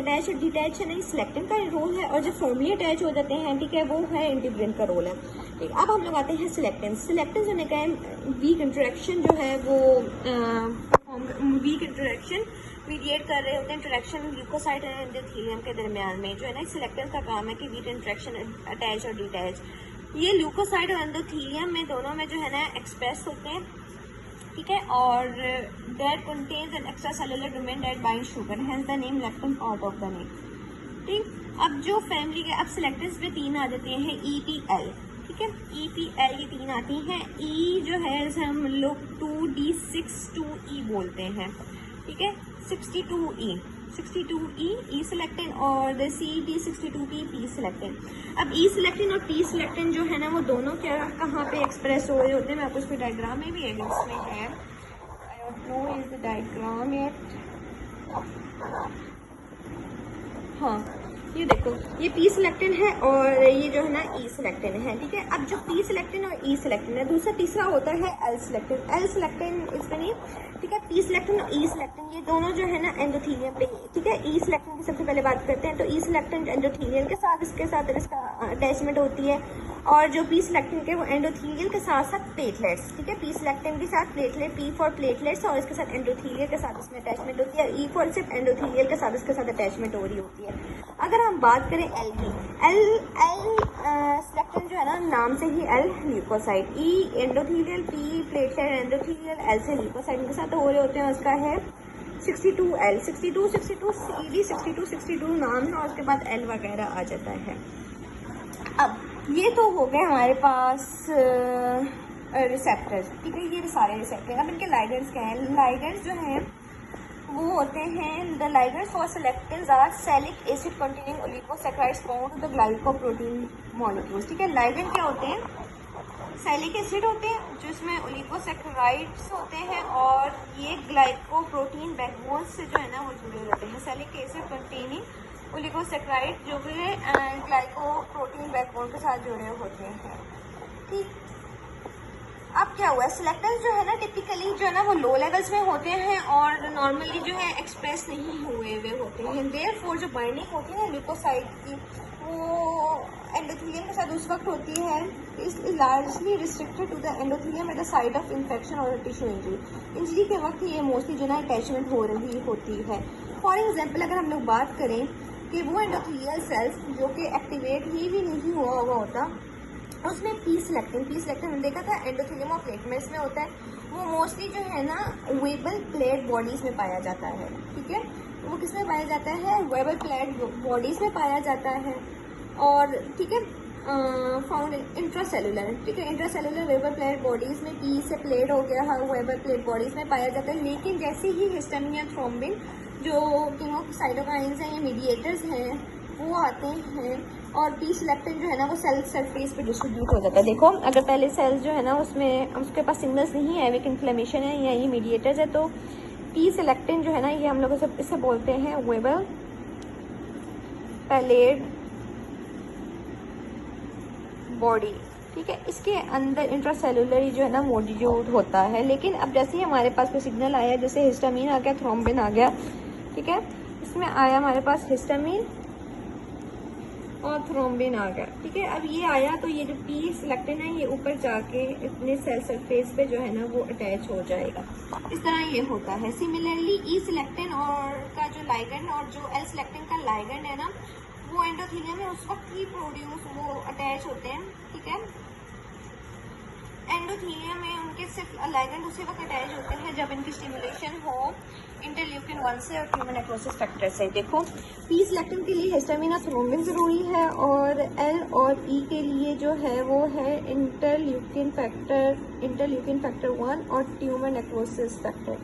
Attach और detach है ना, सिलेक्टिन का रोल है, और जो फॉर्मली अटैच हो जाते हैं, ठीक है, वो है इंटीग्रिन का रोल है। ठीक, अब हम लोग आते हैं सिलेक्टिन। सिलेक्टिन जो है वीक इंटरेक्शन जो है वो वीक इंटरेक्शन मीडिएट कर रहे होते हैं, इंटरेक्शन ल्यूकोसाइट और एंडोथेलियम के दरमियान में जो है ना, सिलेक्टिन का काम है कि वीक इंटरेक्शन अटैच और डिटैच ये ल्यूकोसाइट और एंडोथेलियम में दोनों में जो है ना एक्सप्रेस होते हैं। ठीक है, और that contains an extra cellular domain that bind sugar, hence the name lectin part of the name. ठीक, अब जो फैमिली के अब सिलेक्टिव्स में 3 आ जाते हैं, EPL। ठीक है, EPL ये 3 आती हैं। E जो है जैसे हम लोग 2D62E बोलते हैं। ठीक है, 62E E सिलेक्टिन और CD62P P सिलेक्टिन। अब E सिलेक्टिन और P सिलेक्टिन जो है ना वो दोनों क्या कहाँ पे एक्सप्रेस हो रहे होते हैं, मैं आपको इसमें डायग्राम में भी है, इसमें है, I don't know is the diagram yet. हाँ, ये देखो, ये P सिलेक्टिन है और ये जो है ना E सिलेक्टिन है। ठीक है, अब जो P सिलेक्टिन और E सिलेक्टिन है, तीसरा होता है L सिलेक्टिन इसमें नहीं। ठीक है, P सिलेक्टिन और E सिलेक्टिन ये दोनों जो है ना एंडोथेलियम पे। ठीक है, E सिलेक्टिन की सबसे पहले बात करते हैं, तो E सिलेक्टिन एंडोथेलियम के साथ इसका अटैचमेंट होती है, और जो P सिलेक्टिन के वो एंडोथेलियल के साथ साथ प्लेटलेट्स। ठीक है, P सिलेक्टिन के साथ प्लेटलेट, P फॉर प्लेटलेट्स, और इसके साथ एंडोथेलियल के साथ इसमें अटैचमेंट होती है, E फॉर सिर्फ एंडोथेलियल के साथ इसके साथ अटैचमेंट हो रही होती है। अगर हम बात करें L की, L सिलेक्टिन जो है ना नाम से ही L leukocyte, E endothelial, P platelet endothelial, L से ल्यूकोसाइट इनके साथ हो रहे होते हैं, उसका है 62L 62 CD 62 नाम है, और उसके बाद L वगैरह आ जाता है। अब ये तो हो गए हमारे पास रिसेप्टर्स। ठीक है, ये सारे रिसेप्टर। अब इनके लाइगेंड्स क्या हैं? लाइगेंड्स जो हैं वो होते हैं, the ligands for selectives are sialic acid containing oligosaccharides bound to the glycoprotein molecules. ठीक है, लाइगेंड क्या होते हैं? सैलिक एसिड होते हैं जिसमें ओलिगोसैकेराइड्स होते हैं, और ये ग्लाइकोप्रोटीन बैकबोन से जो है ना वो जुड़े होते हैं। सैलिक एसिड कंटेनिंग ओलिगोसैकेराइड जो कि ग्लाइकोप्रोटीन बैकबोन के साथ जुड़े होते हैं। ठीक, अब क्या हुआ, सिलेक्टिव्स जो है ना टिपिकली जो है ना वो लो लेवल्स में होते हैं और नॉर्मली जो है एक्सप्रेस नहीं हुए हुए होते हैं। देयरफॉर जो बाइंडिंग होती है ना ल्यूकोसाइट की, वो एंडोथेलियम के साथ उस वक्त होती है, is largely restricted to the endothelium at the site of infection और टिश्यू इंजरी के वक्त ये मोस्टली जो ना अटैचमेंट हो रही होती है। फॉर एग्जाम्पल अगर हम लोग बात करें कि वो एंडोथेलियल सेल्स जो कि एक्टिवेट ही नहीं हुआ होता, उसमें P सिलेक्टिन हमने देखा था एंडोथेलियम और प्लेटमेट्स में होता है, वो मोस्टली जो है ना वेबल प्लेट बॉडीज में पाया जाता है। ठीक है, वो किस में पाया जाता है? वेबल प्लेट बॉडीज में पाया जाता है, और ठीक है फाउंड इंट्रासेलुलर। ठीक है, इंट्रासेलुलर वेबल प्लेट बॉडीज में P से प्लेट हो गया, हर वेबल प्लेट बॉडीज में पाया जाता है। लेकिन जैसे ही हिस्टामिन या थ्रोम्बिन जो साइटोकाइंस हैं या मीडिएटर्स हैं वो आते हैं, और P सिलेक्टिन जो है ना वो सेल सरफेस पे डिस्ट्रीब्यूट हो जाता है। देखो, अगर पहले सेल्स जो है ना उसमें उसके पास सिग्नल्स नहीं है, वीक इन्फ्लेमेशन है या ये मीडिएटर्स है, तो P सिलेक्टिन जो है ना ये हम लोग इसे बोलते हैं वेबल प्लेट बॉडी। ठीक है, इसके अंदर इंट्रासेलुलर जो है ना मौजूद होता है। लेकिन अब जैसे ही हमारे पास कोई सिग्नल आया, जैसे हिस्टामिन आ गया, थ्रोम्बिन आ गया, ठीक है, इसमें आया हमारे पास हिस्टामिन और थ्रोम्बिन आ गया। ठीक है, अब ये आया तो ये जो P सिलेक्टिन है ये ऊपर जाके इतने सेल सरफेस पे जो है ना वो अटैच हो जाएगा। इस तरह ये होता है। सिमिलरली E सिलेक्टिन और का जो लाइगेंड और जो L सिलेक्टिन का लाइगेंड है ना, वो एंडोथेलियम में उस वक्त ही प्रोड्यूस वो अटैच होते हैं। ठीक है, एंडोथेलियम में उनके सिर्फ लाइगेंड उसी वक्त अटैच होते हैं जब इनकी स्टिमुलेशन हो इंटरल्यूकिन 1 से और ट्यूमर नेक्रोसिस फैक्टर से। देखो, P सिलेक्टिन के लिए हिस्टामिन और थ्रोम्बिन ज़रूरी है, और L और E के लिए जो है वो है इंटरल्यूकिन फैक्टर 1 और ट्यूमर नेक्रोसिस फैक्टर।